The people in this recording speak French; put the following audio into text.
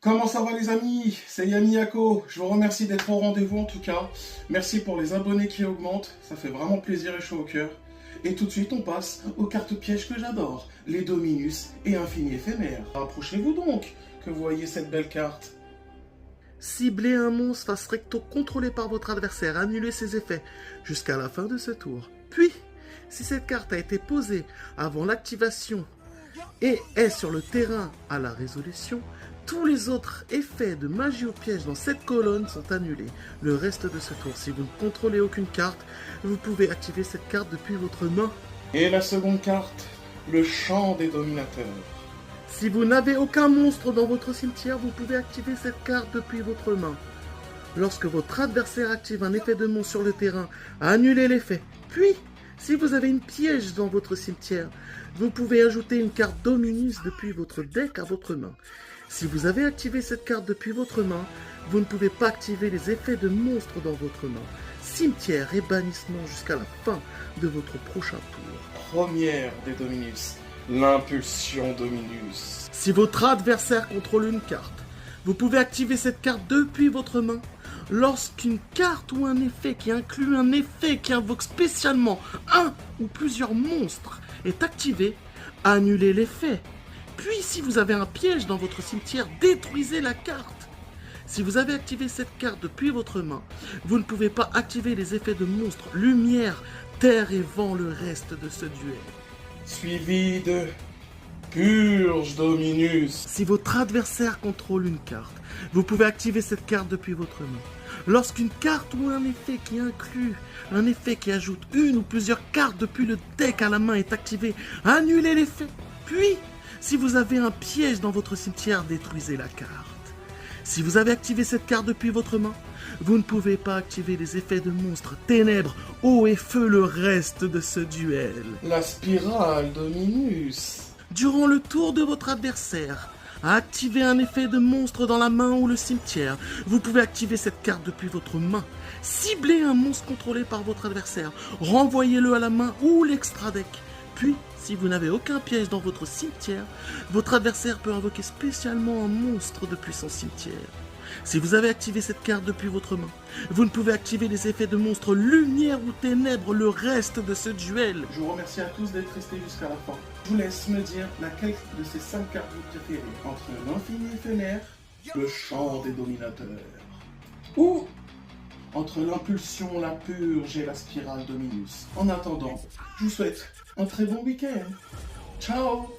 Comment ça va les amis? C'est Yamiyako. Je vous remercie d'être au rendez-vous en tout cas. Merci pour les abonnés qui augmentent. Ça fait vraiment plaisir et chaud au cœur. Et tout de suite on passe aux cartes pièges que j'adore. Les Dominus et Infini Éphémère. Approchez-vous donc que vous voyez cette belle carte. Ciblez un monstre face recto contrôlé par votre adversaire, annulez ses effets jusqu'à la fin de ce tour. Puis, si cette carte a été posée avant l'activation et est sur le terrain à la résolution, tous les autres effets de magie ou piège dans cette colonne sont annulés. Le reste de ce tour, si vous ne contrôlez aucune carte, vous pouvez activer cette carte depuis votre main. Et la seconde carte, le Chant des Dominateurs. Si vous n'avez aucun monstre dans votre cimetière, vous pouvez activer cette carte depuis votre main. Lorsque votre adversaire active un effet de monstre sur le terrain, annulez l'effet. Puis, si vous avez une piège dans votre cimetière, vous pouvez ajouter une carte Dominus depuis votre deck à votre main. Si vous avez activé cette carte depuis votre main, vous ne pouvez pas activer les effets de monstres dans votre main. Cimetière et bannissement jusqu'à la fin de votre prochain tour. Première des Dominus, l'impulsion Dominus. Si votre adversaire contrôle une carte, vous pouvez activer cette carte depuis votre main. Lorsqu'une carte ou un effet qui inclut un effet qui invoque spécialement un ou plusieurs monstres est activé, annulez l'effet. Puis, si vous avez un piège dans votre cimetière, détruisez la carte. Si vous avez activé cette carte depuis votre main, vous ne pouvez pas activer les effets de monstres, lumière, terre et vent le reste de ce duel. Suivi de Purge Dominus. Si votre adversaire contrôle une carte, vous pouvez activer cette carte depuis votre main. Lorsqu'une carte ou un effet qui inclut un effet qui ajoute une ou plusieurs cartes depuis le deck à la main est activé, annulez l'effet. Puis, si vous avez un piège dans votre cimetière, détruisez la carte. Si vous avez activé cette carte depuis votre main, vous ne pouvez pas activer les effets de monstres, ténèbres, eau et feu le reste de ce duel. La spirale Dominus. Durant le tour de votre adversaire, à activer un effet de monstre dans la main ou le cimetière, vous pouvez activer cette carte depuis votre main. Ciblez un monstre contrôlé par votre adversaire, renvoyez-le à la main ou l'extra deck. Puis, si vous n'avez aucun piège dans votre cimetière, votre adversaire peut invoquer spécialement un monstre depuis son cimetière. Si vous avez activé cette carte depuis votre main, vous ne pouvez activer les effets de monstres lumière ou ténèbres le reste de ce duel. Je vous remercie à tous d'être restés jusqu'à la fin. Je vous laisse me dire laquelle de ces 5 cartes vous préférez entre l'infini éphémère, le chant des dominateurs, ou entre l'impulsion, la purge et la spirale Dominus. En attendant, je vous souhaite un très bon week-end. Ciao!